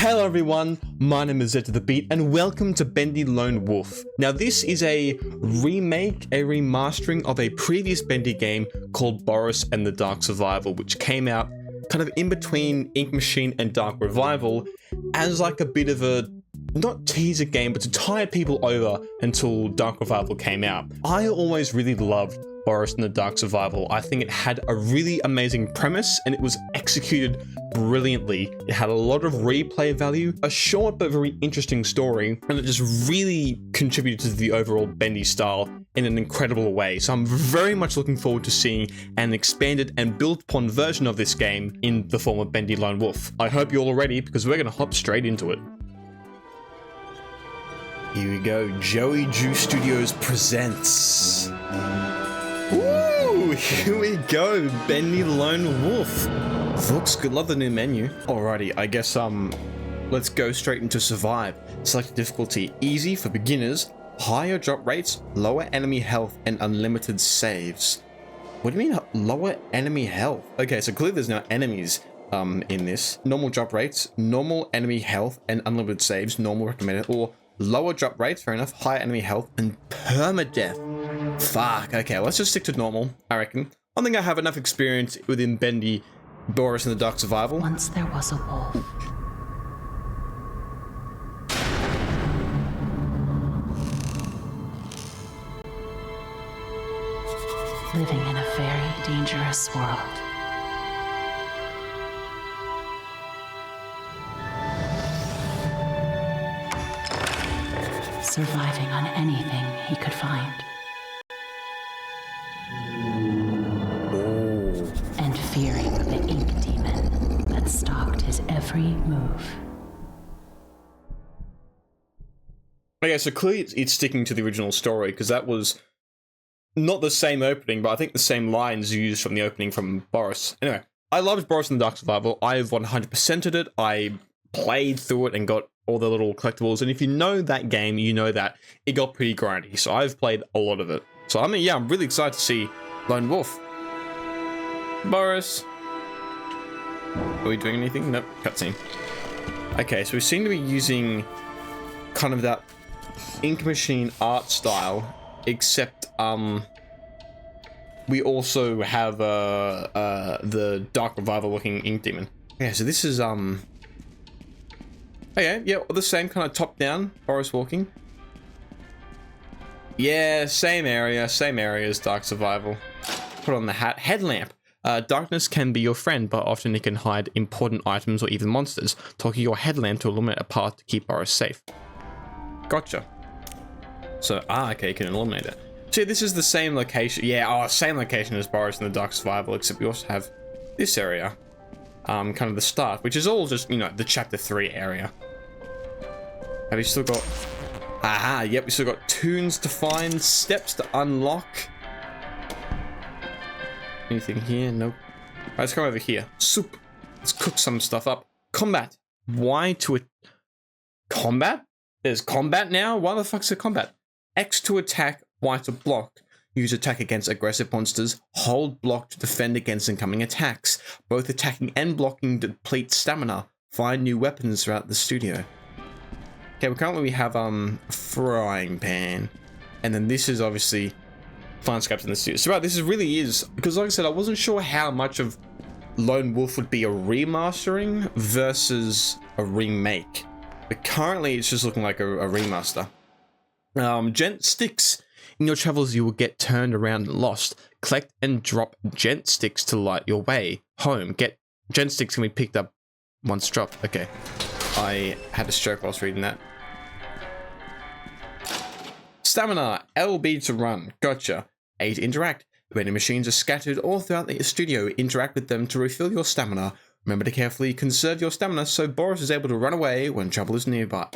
Hello everyone, my name is Zed to the Beat and welcome to Bendy Lone Wolf. Now this is a remake, a remastering of a previous Bendy game called Boris and the Dark Survival, which came out kind of in between Ink Machine and Dark Revival as like a bit of a, not teaser game, but to tide people over until Dark Revival came out. I always really loved Boris and the Dark Survival. I think it had a really amazing premise and it was executed brilliantly. It had a lot of replay value, a short but very interesting story, and it just really contributed to the overall Bendy style in an incredible way. So I'm very much looking forward to seeing an expanded and built upon version of this game in the form of Bendy Lone Wolf. I hope you're all ready because we're going to hop straight into it. Here we go, Joey Juice Studios presents... Ooh, here we go, Bendy Lone Wolf. Looks good, love the new menu. Alrighty, I guess, let's go straight into survive. Select difficulty, easy for beginners, higher drop rates, lower enemy health, and unlimited saves. What do you mean, lower enemy health? Okay, so clearly there's no enemies, in this. Normal drop rates, normal enemy health, and unlimited saves, normal recommended, or lower drop rates, fair enough, higher enemy health, and permadeath. Fuck, okay, let's just stick to normal, I reckon. I think I have enough experience within Bendy, Boris and the Dark Survival. Once there was a wolf. Living in a very dangerous world. Surviving on anything he could find. And fearing the ink demon that stalked his every move. Okay, so clearly it's sticking to the original story, because that was not the same opening, but I think the same lines used from the opening from Boris. Anyway, I loved Boris and the Dark Survival. I've 100%ed it. I played through it and got all the little collectibles, and if you know that game, you know that it got pretty grindy, so I've played a lot of it. So I mean, yeah, I'm really excited to see Lone Wolf. Boris. Are we doing anything? Nope, cutscene. Okay, so we seem to be using kind of that Ink Machine art style, except we also have the Dark Revival looking Ink Demon. Okay, so this is okay, yeah, the same kind of top-down, Boris walking. Yeah, same area as Dark Survival. Put on the hat. Headlamp. Darkness can be your friend, but often it can hide important items or even monsters. Talking your headlamp to illuminate a path to keep Boris safe. Gotcha. So, okay, you can illuminate it. So this is the same location. Yeah, same location as Boris in the Dark Survival, except we also have this area. Kind of the start, which is all just, you know, the chapter 3 area. Have you still got... Aha, yep, we still got tunes to find, steps to unlock. Anything here? Nope. Alright, let's come over here. Soup. Let's cook some stuff up. Combat. Y to... Combat? There's combat now? Why the fuck's there combat? X to attack, Y to block. Use attack against aggressive monsters. Hold block to defend against incoming attacks. Both attacking and blocking deplete stamina. Find new weapons throughout the studio. Okay, well, currently we have frying pan, and then this is obviously fun scraps in the studio. So right, this really is, because like I said, I wasn't sure how much of Lone Wolf would be a remastering versus a remake, but currently it's just looking like a remaster. Gent sticks. In your travels, you will get turned around and lost. Collect and drop gent sticks to light your way home. Get gent sticks can be picked up once dropped. Okay. I had a stroke whilst reading that. Stamina, LB to run. Gotcha. A to interact. Vending machines are scattered all throughout the studio. Interact with them to refill your stamina. Remember to carefully conserve your stamina so Boris is able to run away when trouble is nearby.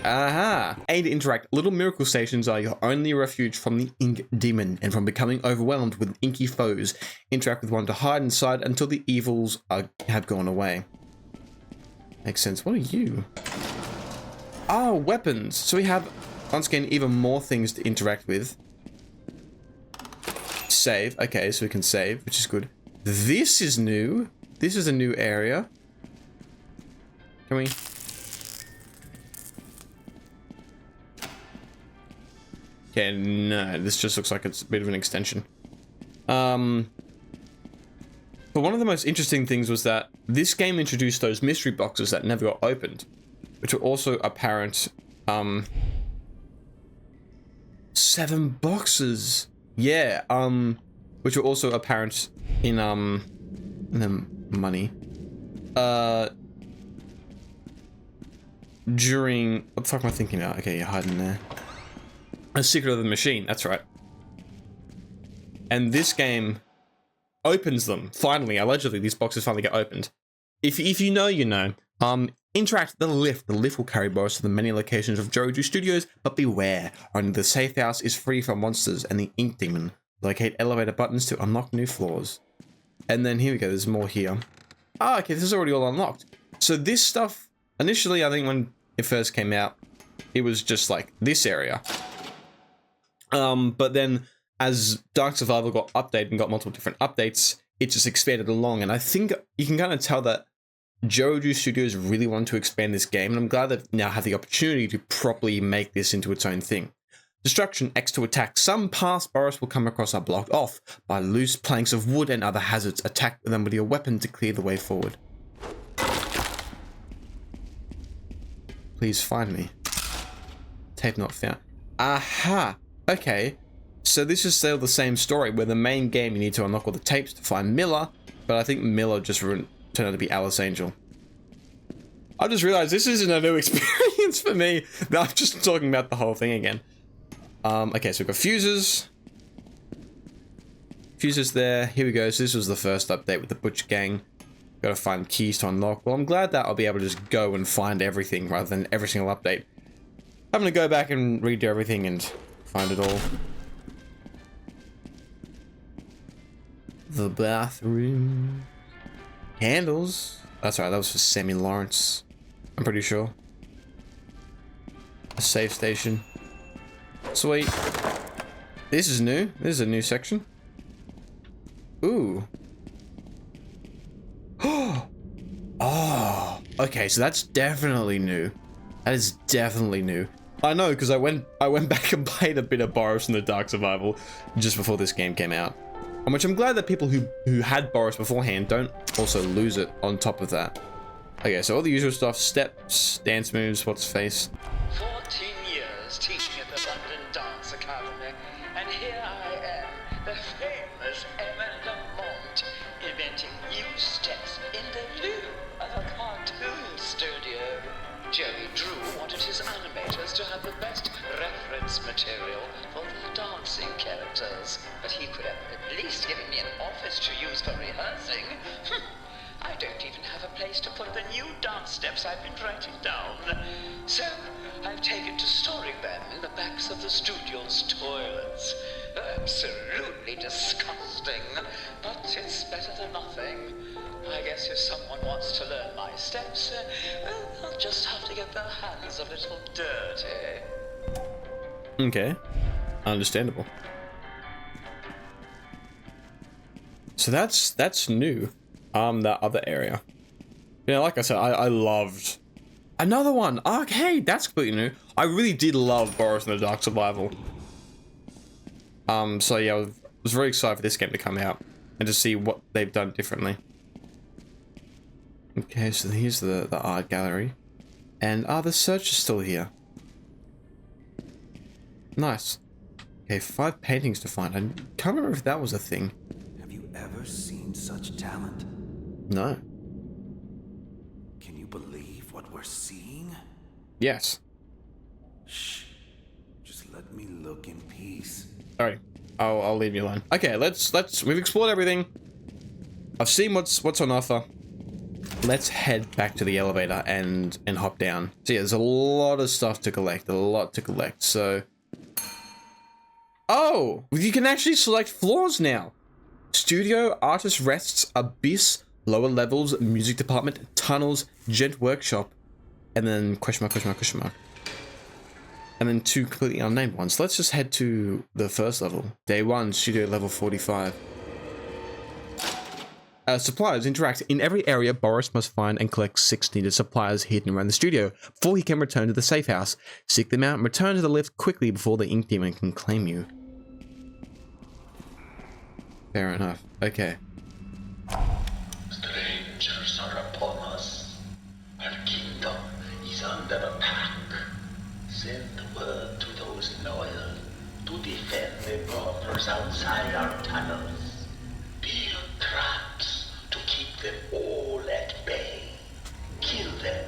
Aha! A to interact. Little miracle stations are your only refuge from the ink demon and from becoming overwhelmed with inky foes. Interact with one to hide inside until the evils have gone away. Makes sense. What are you? Oh, weapons. So we have, once again, even more things to interact with. Save. Okay, so we can save, which is good. This is new. This is a new area. Can we? Okay, no, this just looks like it's a bit of an extension. But one of the most interesting things was that this game introduced those mystery boxes that never got opened, which were also apparent. 7 boxes. Yeah. Which were also apparent in the money. During what the fuck am I thinking about? Okay, you're hiding there. A Secret of the Machine. That's right. And this game opens them finally. Allegedly, these boxes finally get opened. If you know, you know. Interact with the lift. The lift will carry Boris to the many locations of Joju Studios, but beware. Only the safe house is free from monsters and the ink demon. Locate elevator buttons to unlock new floors. And then here we go. There's more here. Ah, okay. This is already all unlocked. So this stuff, initially, I think when it first came out, it was just like this area. But then as Dark Survival got updated and got multiple different updates, it just expanded along. And I think you can kind of tell that Joju Studios really want to expand this game, and I'm glad they've now had the opportunity to properly make this into its own thing. Destruction X to attack. Some paths Boris will come across are blocked off by loose planks of wood and other hazards. Attack them with your weapon to clear the way forward. Please find me. Tape not found. Aha! Okay. So this is still the same story, where the main game you need to unlock all the tapes to find Miller, but I think Miller just turned out to be Alice Angel. I just realized this isn't a new experience for me. Now I'm just talking about the whole thing again. Okay, so we've got fuses. Fuses there. Here we go. So this was the first update with the Butch Gang. Gotta find keys to unlock. Well, I'm glad that I'll be able to just go and find everything rather than every single update. I'm gonna go back and redo everything and find it all. The bathroom. Candles. That's right, that was for Sammy Lawrence. I'm pretty sure. A safe station. Sweet. This is new. This is a new section. Ooh. Oh. Okay, so that's definitely new. That is definitely new. I know, because I went back and played a bit of Boris in the Dark Survival just before this game came out. And which I'm glad that people who had Boris beforehand don't also lose it on top of that. Okay, so all the usual stuff, steps, dance moves, what's face. 14 years teaching at the London Dance Academy, and here I am, the famous Emma Lamont, inventing new steps in the loo of a cartoon studio. Jerry Drew wanted his animators to have the best reference material for their dancing characters, but he could have at least given me an office to use for rehearsing. I don't even have a place to put the new dance steps I've been writing down. So, I've taken to storing them in the backs of the studio's toilets. Absolutely disgusting, but it's better than nothing. I guess if someone wants to learn my steps, they'll just have to get their hands a little dirty. Okay. Understandable. So that's new. That other area. Yeah, like I said, I loved another one. Okay, that's completely new. I really did love Boris and the Dark Survival. So yeah, I was very excited for this game to come out and to see what they've done differently. Okay, so here's the art gallery. And the search is still here. Nice. Okay, 5 paintings to find. I can't remember if that was a thing. Have you ever seen such talent? No. Can you believe what we're seeing? Yes. Shh. Just let me look in peace. Alright. I'll leave you alone. Okay, we've explored everything. I've seen what's on offer. Let's head back to the elevator and hop down. So yeah, there's a lot of stuff to collect. A lot to collect. So oh, you can actually select floors now. Studio, artist rests, abyss, lower levels, music department, tunnels, gent workshop, and then question mark. And then 2 completely unnamed ones. Let's just head to the first level. Day 1, studio level 45. suppliers interact. In every area, Boris must find and collect 6 needed suppliers hidden around the studio before he can return to the safe house. Seek them out and return to the lift quickly before the ink demon can claim you. Fair enough. Okay. Strangers are upon us. Our kingdom is under attack. Send word to those loyal to defend the borders outside our tunnels. Build traps to keep them all at bay. Kill them.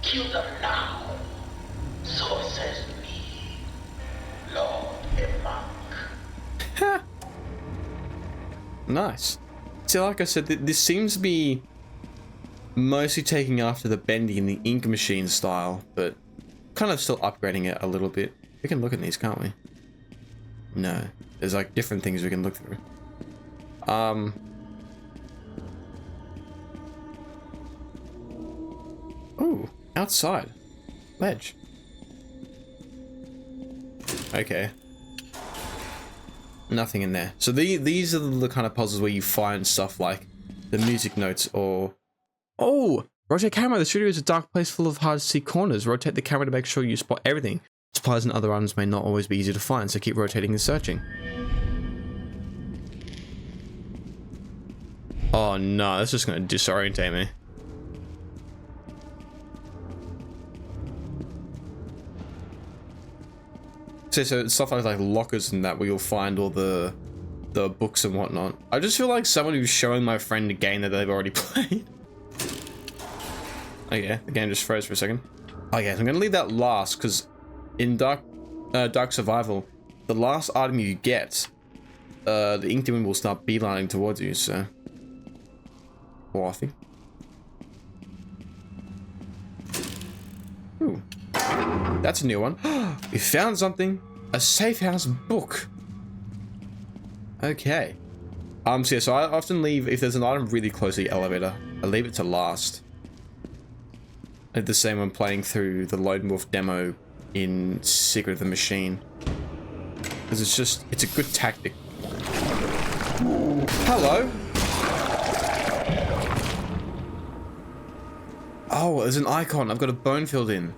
Kill them now. So says me, Lord Emak. Nice. See, like I said, this seems to be mostly taking after the Bendy and the ink machine style, but kind of still upgrading it a little bit. We can look at these, can't we? No. There's like different things we can look through. Oh, outside. Ledge. Okay. Nothing in there. So these are the kind of puzzles where you find stuff like the music notes or... Oh! Rotate camera. The studio is a dark place full of hard to see corners. Rotate the camera to make sure you spot everything. Supplies and other items may not always be easy to find, so keep rotating and searching. Oh no, that's just going to disorientate me. So it's stuff like lockers and that where you'll find all the books and whatnot. I just feel like someone who's showing my friend a game that they've already played. Okay, the game just froze for a second. Okay, so I'm gonna leave that last because in Dark Survival, the last item you get, the ink demon will start beelining towards you. So, well, I think. Ooh, that's a new one. We found something. A safe house book. Okay. So yeah, so I often leave, if there's an item really close to the elevator, I leave it to last. I did the same when playing through the Lone Wolf demo in Secret of the Machine. Because it's a good tactic. Hello? Oh, there's an icon. I've got a bone filled in.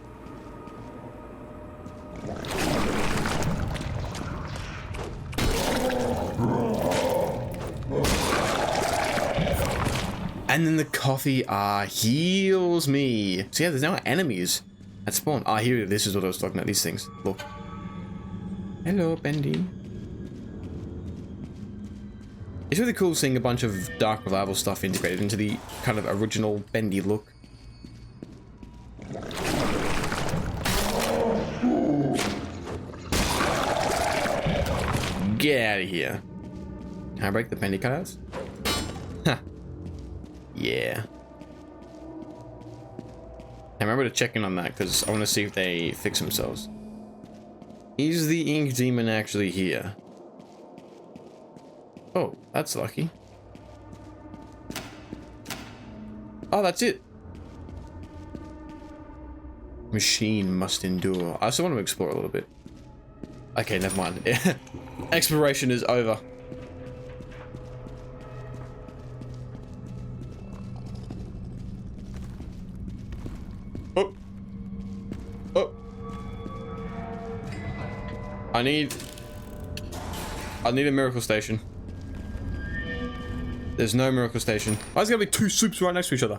And then the coffee heals me. So yeah, there's now enemies at spawn. Here, this is what I was talking about, these things. Look. Hello, Bendy. It's really cool seeing a bunch of Dark Revival stuff integrated into the kind of original Bendy look. Get out of here. Can I break the Bendy cutouts? Huh. Yeah. I remember to check in on that because I want to see if they fix themselves. Is the ink demon actually here? Oh, that's lucky. Oh, that's it. Machine must endure. I also want to explore a little bit. Okay, never mind. Exploration is over. Oh. Oh. I need a miracle station. There's no miracle station. Why is there gonna be 2 soups right next to each other?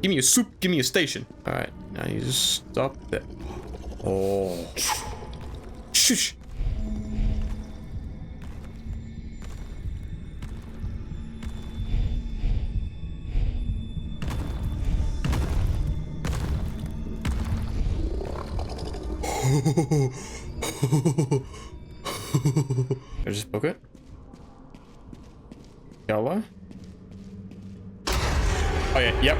Give me a soup, give me a station. Alright, now you just stop there. Oh. Shush. I just book it. Yellow. Oh yeah, yep.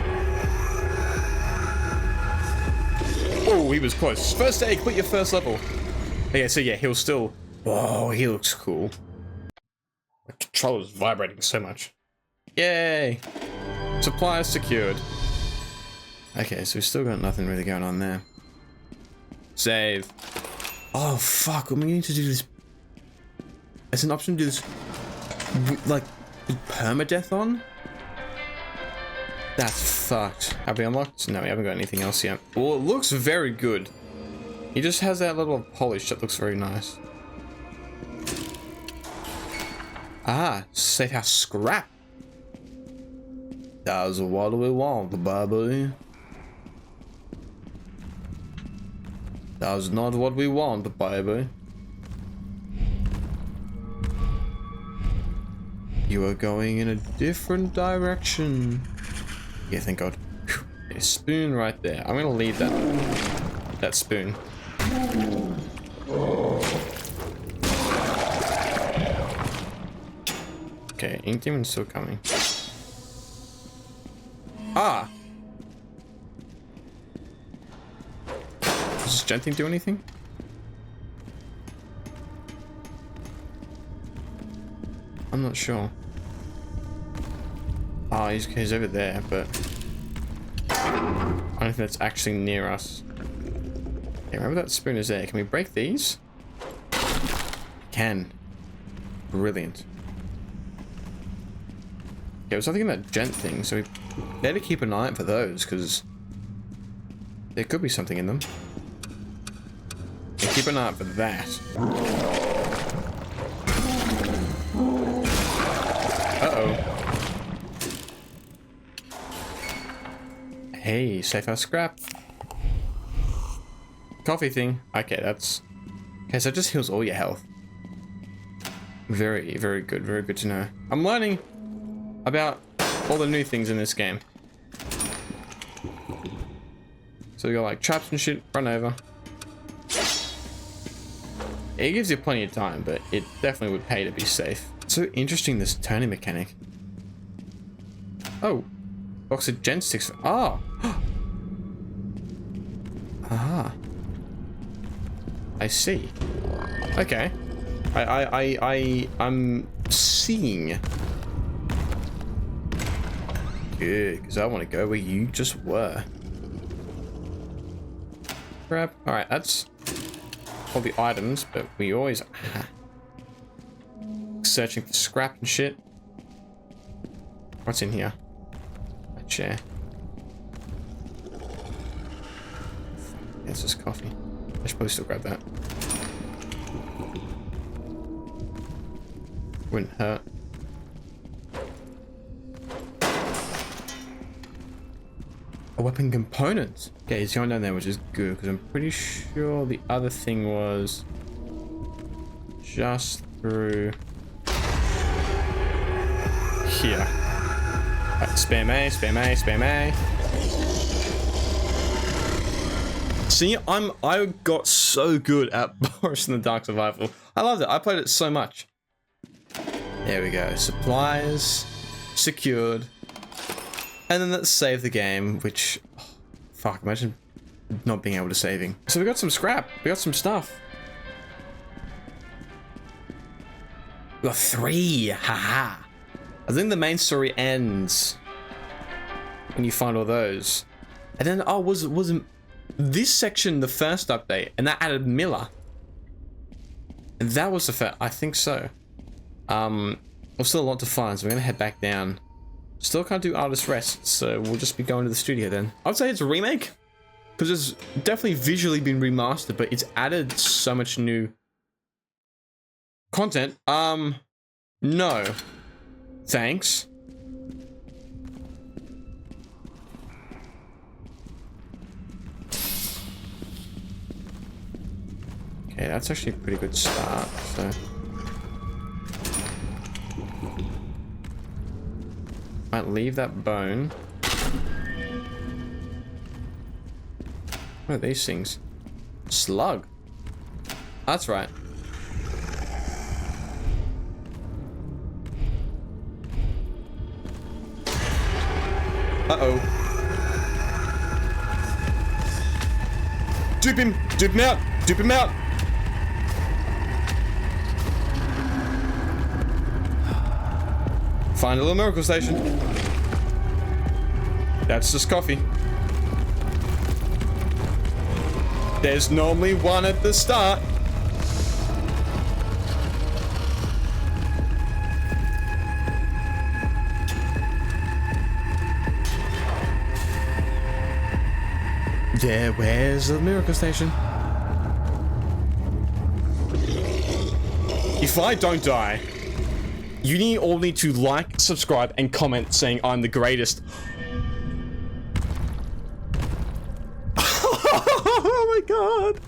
Oh, he was close. First aid, quit your first level. Okay, so yeah, he'll still... Oh, he looks cool. The controller's vibrating so much. Yay! Supplies secured. Okay, so we've still got nothing really going on there. Save. Oh, fuck, we need to do this. It's an option to do this, like, Permadeath on? That's fucked. Have we unlocked? No, we haven't got anything else yet. Well, it looks very good. He just has that little polish that looks very nice. Ah, safe house scrap. That's what we want, baby. That's not what we want, baby. You are going in a different direction. Yeah, thank God. A spoon right there. I'm gonna leave that spoon. Okay, Ink Demon's still coming. Ah! Does this gent thing do anything? I'm not sure. Oh, he's over there, but I don't think that's actually near us. Okay, remember that spoon is there. Can we break these? Can. Brilliant. Okay, there's something in that gent thing, so we better keep an eye out for those, because there could be something in them. And keep an eye out for that. Uh-oh. Hey, safe house scrap. Coffee thing. Okay, that's... Okay, so it just heals all your health. Very, very good. Very good to know. I'm learning about all the new things in this game. So we got like traps and shit. Run over. It gives you plenty of time, but it definitely would pay to be safe. It's so interesting, this turning mechanic. Oh. Box of gen sticks. Ah. Ah. I see. Okay. I'm seeing. Good, because I want to go where you just were. Crap. Alright, that's all the items, but we always searching for scrap and shit. What's in here? A chair. It's just coffee. I should probably still grab that. Wouldn't hurt. A weapon component. Okay, he's going down there, which is good, because I'm pretty sure the other thing was just through here. Right, spam A, spam A, spam A. See, I got so good at Boris in the Dark Survival. I loved it. I played it so much. There we go. Supplies secured. And then let's save the game, which, oh, fuck, imagine not being able to saving. So we got some scrap. We got some stuff. We got 3. Haha. I think the main story ends when you find all those. And then, oh, wasn't this section the first update? And that added Miller. And that was the first, I think so. There's still a lot to find, so we're gonna head back down. Still can't do Artist Rest, so we'll just be going to the studio then. I'd say it's a remake, because it's definitely visually been remastered, but it's added so much new content. No. Thanks. Okay, that's actually a pretty good start, so... Might leave that bone. What are these things? Slug. That's right. Uh-oh. Dupe him! Dupe him out! Dupe him out! Find a little miracle station. That's just coffee. There's normally one at the start. There, where's the miracle station? If I don't die, you all need to like, subscribe, and comment saying I'm the greatest. Oh my god.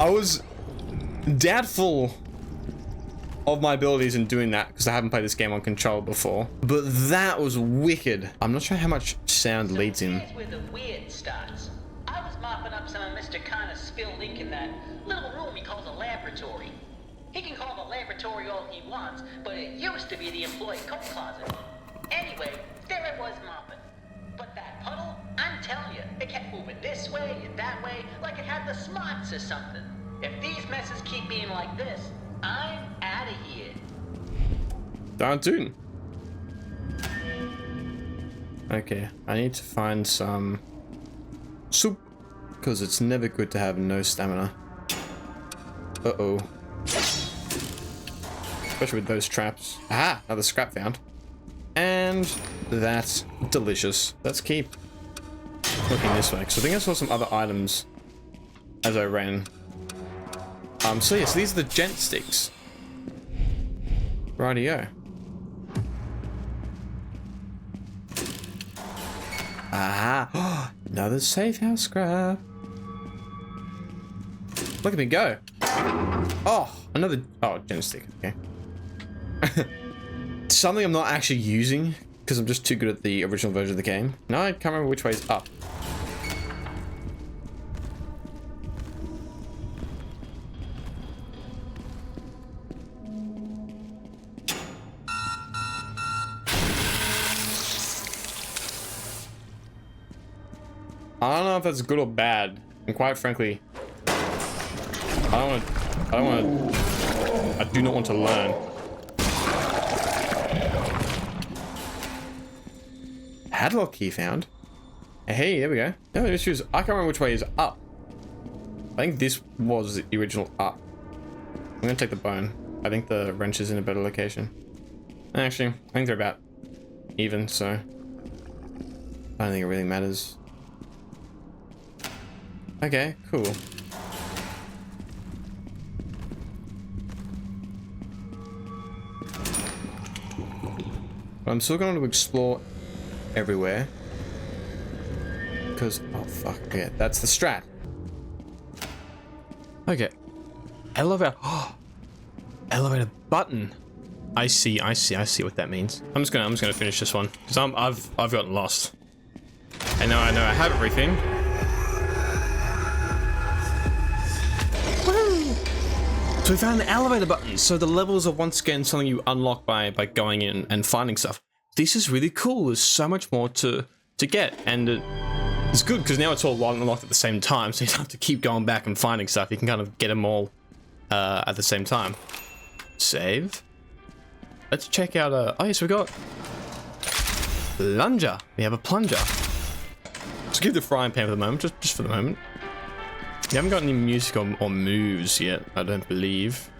I was doubtful of my abilities in doing that because I haven't played this game on control before. But that was wicked. I'm not sure how much sound leads in. Here's where the weird starts. I was mopping up some of Mr. Connor's spilled ink in that little room he calls a laboratory. He can call the laboratory all he wants, but it used to be the employee coat closet. Anyway, there I was mopping. But that puddle, I'm telling you, it kept moving this way and that way, like it had the smarts or something. If these messes keep being like this, I'm out of here. Darn tootin'. Okay, I need to find some soup, because it's never good to have no stamina. Uh-oh. Especially with those traps. Ah, another scrap found. And that's delicious. Let's keep looking this way, because I think I saw some other items as I ran. So yes, these are the gent sticks. Rightio. Aha! Another safe house scrap. Look at me go. Oh, another. Oh, gent stick. Okay. Something I'm not actually using because I'm just too good at the original version of the game. No, I can't remember which way is up. I don't know if that's good or bad, and quite frankly, I do not want to learn. Padlock key found. Hey, there we go. No, the issue is I can't remember which way is up. I think this was the original up. I'm gonna take the bone. I think the wrench is in a better location. Actually, I think they're about even, so I don't think it really matters. Okay, cool. But I'm still going to explore everywhere. Because, oh fuck, yeah, that's the strat. Okay. Elevator, oh, elevator button. I see what that means. I'm just gonna finish this one. Because I've gotten lost. I know I have everything. So we found the elevator button. So the levels are once again something you unlock by going in and finding stuff. This is really cool. There's so much more to get, and it's good because now it's all unlocked at the same time. So you don't have to keep going back and finding stuff. You can kind of get them all at the same time. Save. Let's check out. Oh yes, we got plunger. We have a plunger. Let's give the frying pan for the moment, just for the moment. We haven't got any music or moves yet, I don't believe.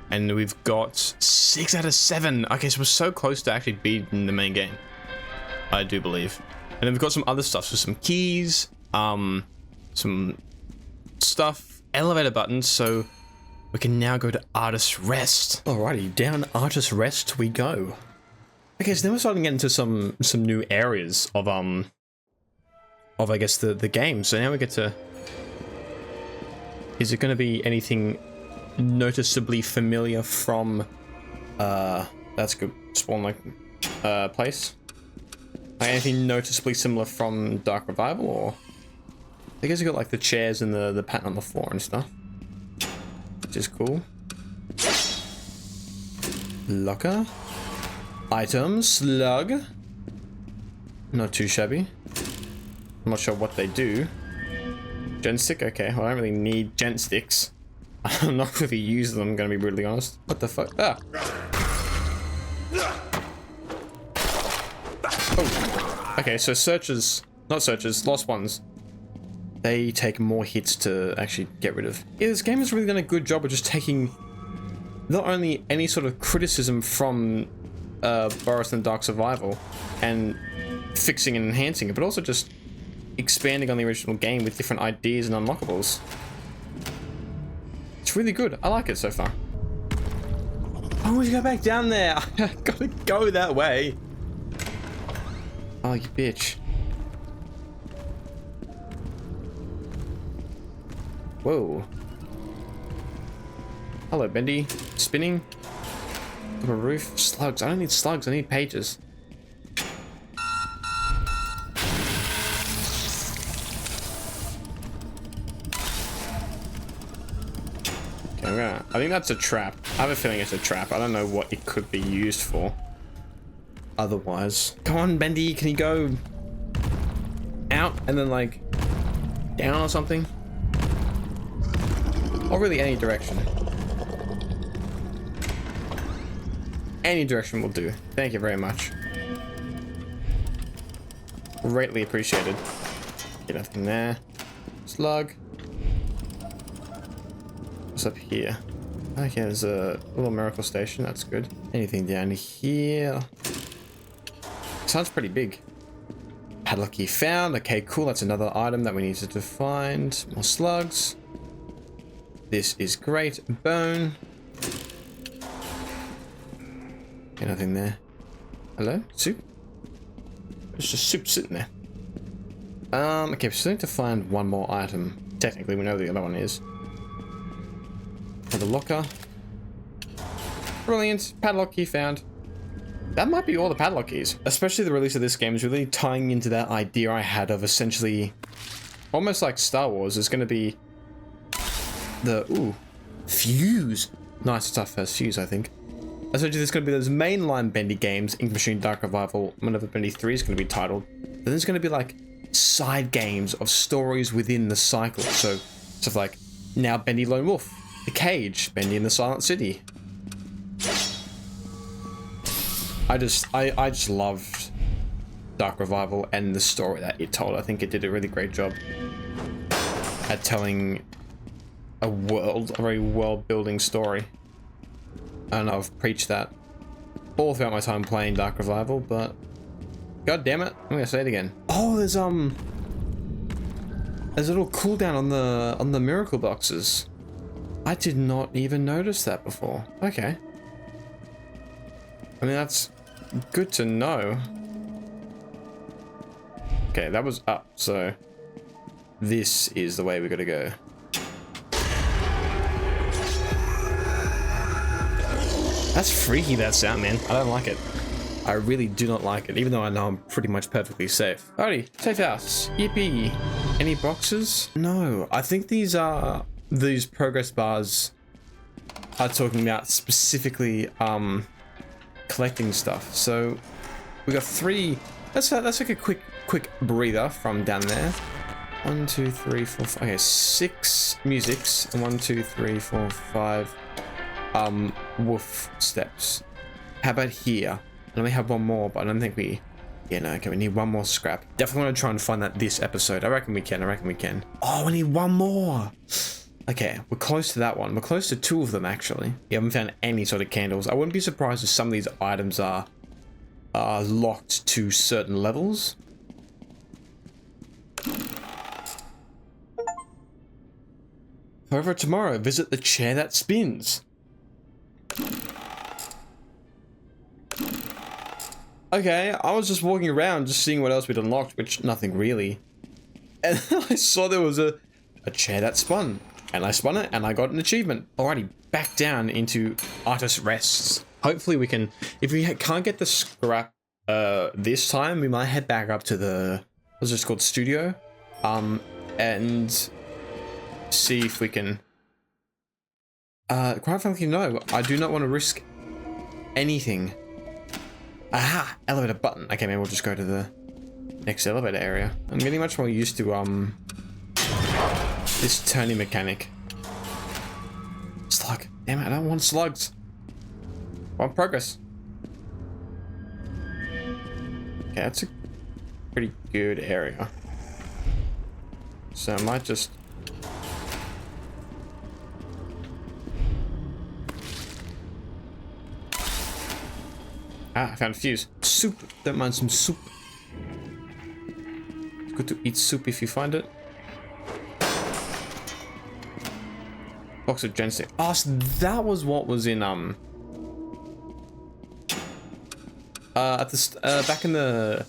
And we've got 6 out of 7. Okay, so we're so close to actually beating the main game. I do believe. And then we've got some other stuff, so some keys, some stuff, elevator buttons, so we can now go to Artist's Rest. Alrighty, down Artist's Rest we go. Okay, so then we're starting to get into some new areas of I guess the game. So now we get to. Is it going to be anything noticeably familiar from, that's good, spawn like, place? Like anything noticeably similar from Dark Revival, or? I guess you got like the chairs and the pattern on the floor and stuff. Which is cool. Locker. Item, slug. Not too shabby. I'm not sure what they do. Gent stick? Okay, well I don't really need gent sticks. I'm not really using them, I'm gonna be brutally honest. What the fuck? Ah! Oh. Okay, so lost ones. They take more hits to actually get rid of. Yeah, this game has really done a good job of just taking not only any sort of criticism from Boris and Dark Survival and fixing and enhancing it, but also just expanding on the original game with different ideas and unlockables. It's really good. I like it so far. Oh, we go back down there. I gotta go that way. Oh, you bitch. Whoa. Hello, Bendy. Spinning. Up a roof. Slugs. I don't need slugs. I need pages. Okay, I think that's a trap. I have a feeling it's a trap. I don't know what it could be used for. Otherwise. Come on, Bendy. Can you go out and then, like, down or something? Or really any direction. Any direction will do. Thank you very much. Greatly appreciated. Get nothing there. Slug. What's up here? Okay, there's a little miracle station. That's good. Anything down here? Sounds pretty big. Padlock key found. Okay, cool. That's another item that we needed to find. More slugs. This is great. Bone. Okay, nothing there. Hello? Soup? There's just soup sitting there. Okay, we still need to find one more item. Technically, we know the other one is. Another locker. Brilliant. Padlock key found. That might be all the padlock keys. Especially the release of this game is really tying into that idea I had of essentially almost like Star Wars. It's going to be the fuse. Nice stuff first fuse, I think. Essentially, there's going to be those mainline Bendy games, Ink Machine, Dark Revival, whenever Bendy 3 is going to be titled. Then there's going to be like side games of stories within the cycle. So stuff like now Bendy Lone Wolf, The Cage, Bendy in the Silent City. I just loved Dark Revival and the story that it told. I think it did a really great job at telling a very world-building story. And I've preached that all throughout my time playing Dark Revival, but god damn it, I'm gonna say it again. Oh, there's a little cooldown on the miracle boxes. I did not even notice that before. Okay. I mean, that's good to know. Okay, that was up, so this is the way we gotta go. That's freaky, that sound, man. I don't like it. I really do not like it, even though I know I'm pretty much perfectly safe. Alrighty, safe house. Yippee. Any boxes? No, I think these progress bars are talking about specifically collecting stuff. So we got 3. That's like a quick breather from down there. 1, 2, 3, 4, 5. Okay, 6 musics and 1, 2, 3, 4, 5 wolf steps. How about here? And we have one more, but I don't think we. Yeah, no. Okay, we need one more scrap. Definitely want to try and find that this episode. I reckon we can. Oh, we need one more. Okay, we're close to that one. We're close to 2 of them, actually. We haven't found any sort of candles. I wouldn't be surprised if some of these items are locked to certain levels. However, tomorrow, visit the chair that spins. Okay, I was just walking around, just seeing what else we'd unlocked, which nothing really. And I saw there was a chair that spun. And I spun it, and I got an achievement. Alrighty, back down into Artist Rests. Hopefully we can, if we can't get the scrap this time, we might head back up to the, what's this called, studio? And see if we can, quite frankly, no. I do not want to risk anything. Aha! Elevator button. Okay, maybe we'll just go to the next elevator area. I'm getting much more used to, this turning mechanic. Slug. Damn it, I don't want slugs. I want progress. Okay, that's a pretty good area. So I might just... Ah, I found a fuse. Soup. Don't mind some soup. Good to eat soup if you find it. Box of gen stick. Oh, so that was what was in at the back in the,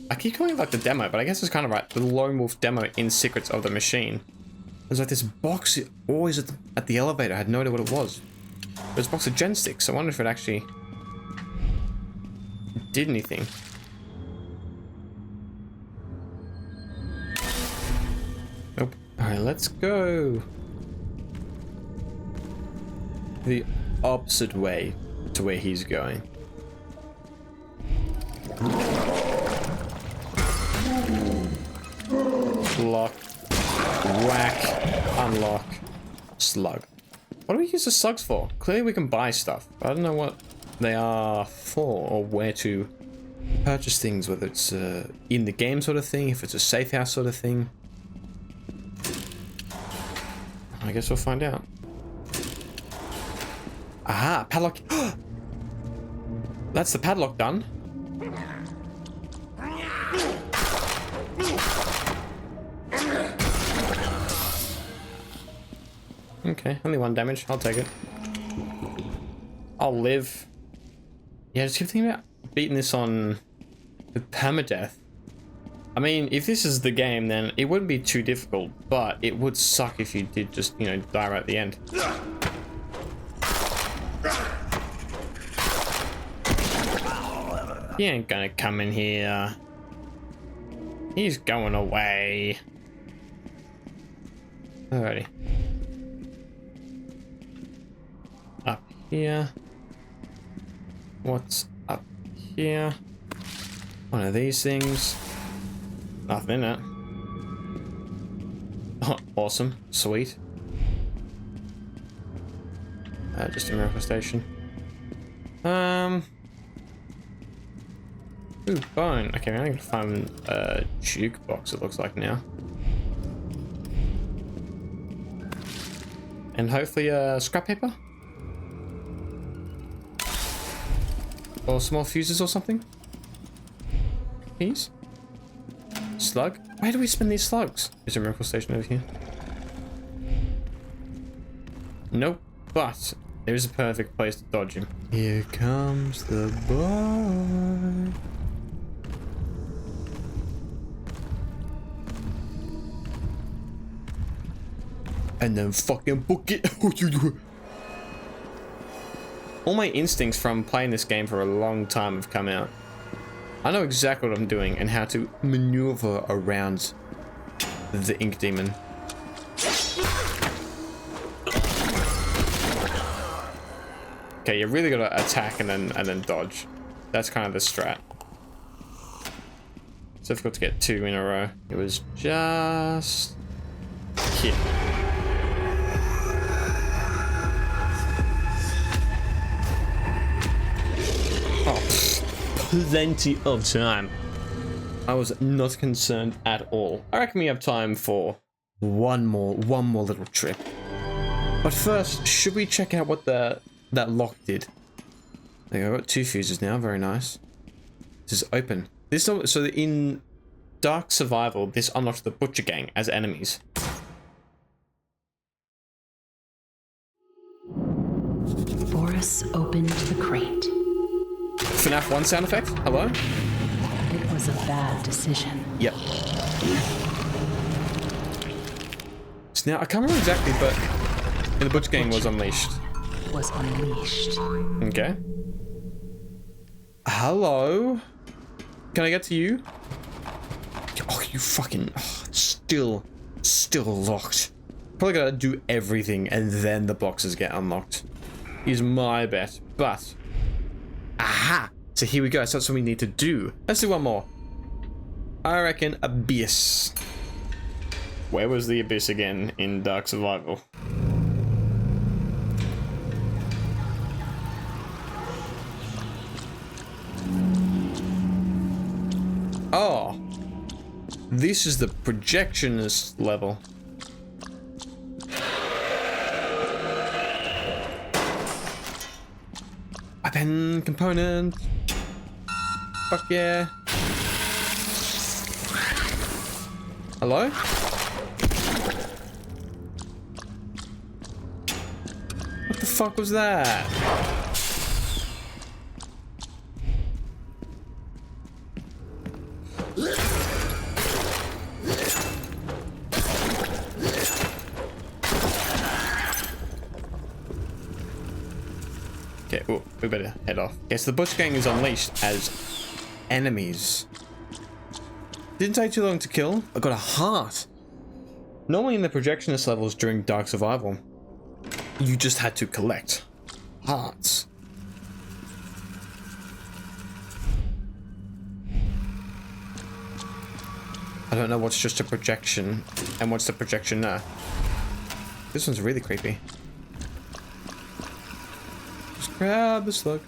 I keep calling it like the demo, but I guess it's kind of right. The Lone Wolf demo in Secrets of the Machine. There's like this box always at the elevator. I had no idea what it was. There's a box of gen sticks. I wonder if it actually did anything. Nope. Alright, let's go the opposite way to where he's going. Lock. Whack. Unlock. Slug. What do we use the slugs for? Clearly we can buy stuff. I don't know what they are for or where to purchase things, whether it's in the game sort of thing, if it's a safe house sort of thing. I guess we'll find out. Aha, padlock. That's the padlock done. Okay, only 1 damage. I'll take it. I'll live. Yeah, just keep thinking about beating this on with permadeath. I mean, if this is the game, then it wouldn't be too difficult, but it would suck if you did just, you know, die right at the end. He ain't gonna come in here. He's going away. Alrighty. Up here. What's up here? One of these things. Nothing in it. Oh, awesome. Sweet. Just a miracle station. Ooh, bone. Okay, I'm gonna find a jukebox, it looks like now. And hopefully scrap paper? Or small fuses or something? Keys? Slug? Where do we spend these slugs? There's a miracle station over here. Nope, but there is a perfect place to dodge him. Here comes the boy. And then fucking book it. All my instincts from playing this game for a long time have come out. I know exactly what I'm doing and how to maneuver around the ink demon. Okay, you really gotta attack and then dodge. That's kind of the strat. It's difficult to get 2 in a row. It was just here. Plenty of time. I was not concerned at all. I reckon we have time for one more little trip. But first, should we check out what that lock did? There you go, I've got 2 fuses now, very nice. This is open. This so in Dark Survival, this unlocks the Butcher Gang as enemies. Boris opened the crate. FNAF 1 sound effect? Hello? It was a bad decision. Yep. So now, I can't remember exactly, but in the Butcher Gang was unleashed. Was unleashed. Okay. Hello? Can I get to you? Oh, you fucking... Oh, still locked. Probably gotta do everything and then the boxes get unlocked. Is my bet, but... Aha! So here we go, so that's what we need to do. Let's do one more. I reckon Abyss. Where was the Abyss again in Dark Survival? Oh! This is the projectionist level. Weapon component. Fuck yeah. Hello? What the fuck was that? Okay, oh, we better head off. Okay, so the Butcher Gang is unleashed as enemies. Didn't take too long to kill. I got a heart. Normally in the projectionist levels during Dark Survival, you just had to collect hearts. I don't know what's just a projection and what's the projection now. This one's really creepy. Just grab the slug.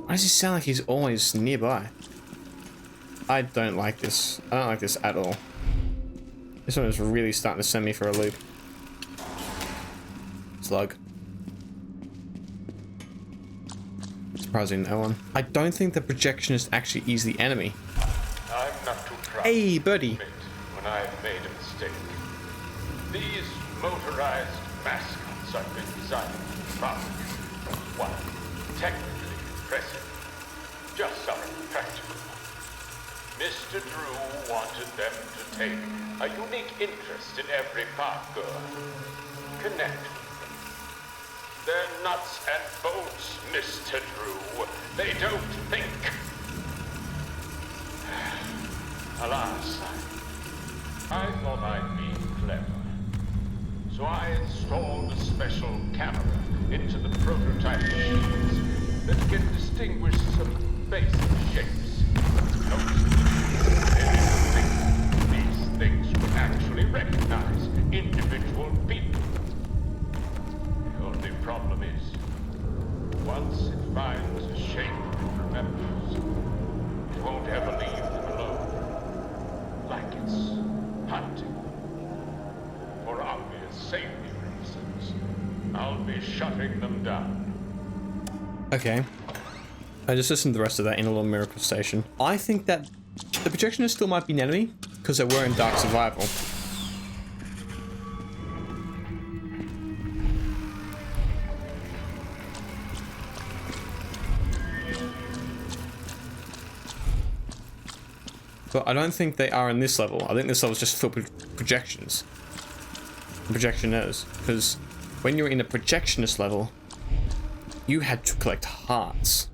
Why does he sound like he's always nearby? I don't like this. I don't like this at all. This one is really starting to send me for a loop. Slug. Surprising no one. I don't think the projectionist actually is the enemy. I'm not too proud Hey, to buddy. admit when I've made a mistake. These motorized mascots I've been designing are, while technically impressive, just aren't practical. Mr. Drew wanted them to take a unique interest in every parkour. Connect with them. They're nuts and bolts, Mr. Drew. They don't think. Alas, I thought I'd be clever. So I installed a special camera into the prototype machines that can distinguish some basic shapes. They didn't think these things would actually recognize individual people. The only problem is, once it finds a shape it remembers, it won't ever leave them alone. Like it's hunting. For obvious safety reasons, I'll be shutting them down. Okay. I just listened to the rest of that in a little miracle station. I think that the projectionist still might be an enemy because they were in Dark Survival. But I don't think they are in this level. I think this level is just filled with projections. Projectioners. Because when you're in a projectionist level, you had to collect hearts.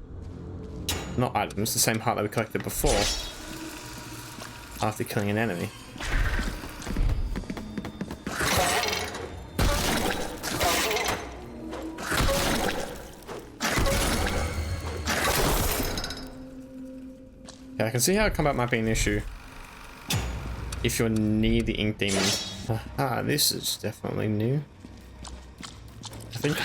Not items, the same heart that we collected before. After killing an enemy. Yeah, I can see how combat might be an issue if you're near the ink demon. Ah, this is definitely new. I think.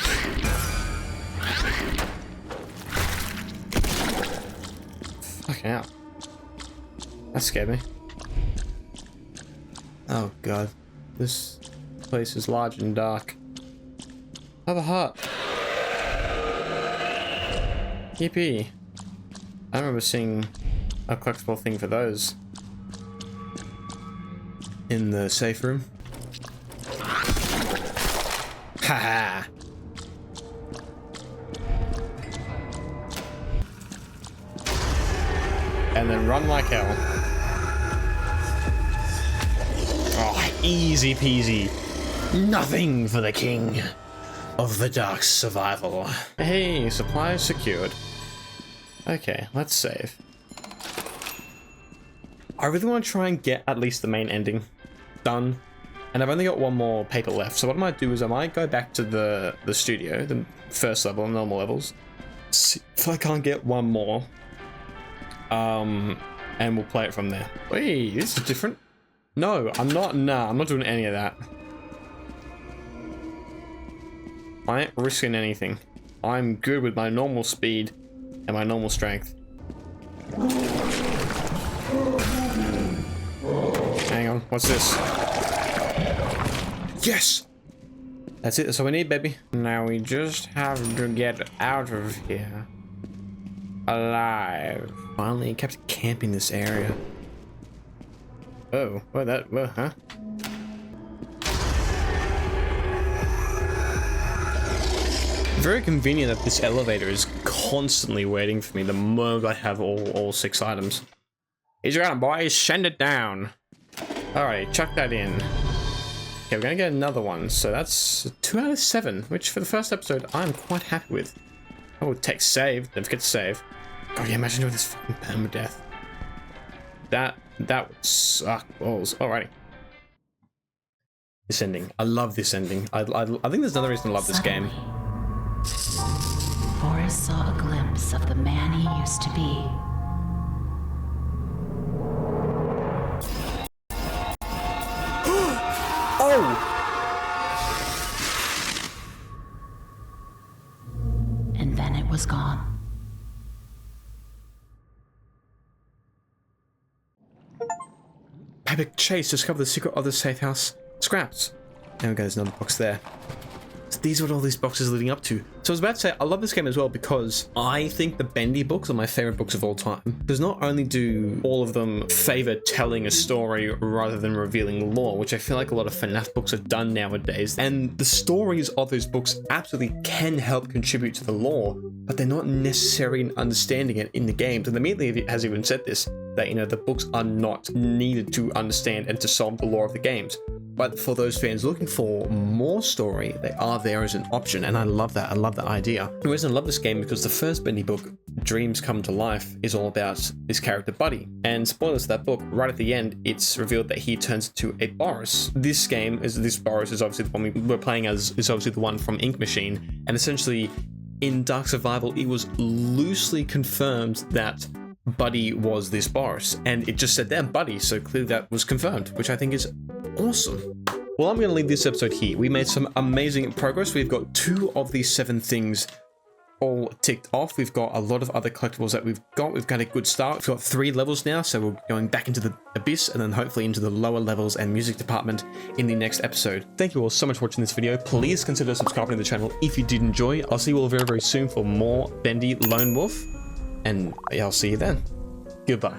Fucking hell. That scared me. Oh god. This place is large and dark. I have a heart. Yippee. I remember seeing a collectible thing for those in the safe room. Haha. And then run like hell. Oh, easy peasy. Nothing for the king of the Dark Survival. Hey, supplies secured. Okay, let's save. I really want to try and get at least the main ending done. And I've only got one more paper left. So what I might do is I might go back to the studio, the first level, normal levels. See if I can't get one more. And we'll play it from there. Wait, this is different. No, I'm not. Nah, I'm not doing any of that. I ain't risking anything. I'm good with my normal speed and my normal strength. Hang on, what's this? Yes! That's it, that's all we need, baby. Now we just have to get out of here. alive. Finally, he kept camping this area. Oh, huh? Very convenient that this elevator is constantly waiting for me the moment I have all 6 items. He's got it, boys. Send it down. Alright, chuck that in. Okay, we're gonna get another one. So that's 2 out of 7, which for the first episode, I'm quite happy with. Oh, text save. Don't forget to save. God, yeah, imagine doing this fucking permadeath. That would suck balls. Alrighty. This ending. I love this ending. I think there's another reason I love this game. Boris saw a glimpse of the man he used to be. Oh! And then it was gone. Epic chase. Discover the secret of the safe house. Scraps. There we go. There's another box there. So these are what all these boxes are leading up to. So I was about to say, I love this game as well because I think the Bendy books are my favorite books of all time. Because not only do all of them favor telling a story rather than revealing lore, which I feel like a lot of FNAF books are done nowadays, and the stories of those books absolutely can help contribute to the lore, but they're not necessary in understanding it in the games. And immediately has even said this, that, you know, the books are not needed to understand and to solve the lore of the games. But for those fans looking for more story, they are there as an option, and I love that. I love that idea. The reason I love this game because the first Bendy book, Dreams Come to Life, is all about this character Buddy. And spoilers to that book, right at the end, it's revealed that he turns into a Boris. This Boris is obviously the one we're playing as, is obviously the one from Ink Machine, and essentially in Dark Survival, it was loosely confirmed that Buddy was this Boris, and it just said there Buddy, so clearly that was confirmed, which I think is awesome. Well, I'm going to leave this episode here. We made some amazing progress. We've got 2 of these 7 things all ticked off. We've got a lot of other collectibles that we've got a good start. We've got 3 levels now, so we're going back into the abyss and then hopefully into the lower levels and music department in the next episode. Thank you all so much for watching this video. Please consider subscribing to the channel if you did enjoy. I'll see you all very, very soon for more Bendy Lone Wolf, and I'll see you then. Goodbye.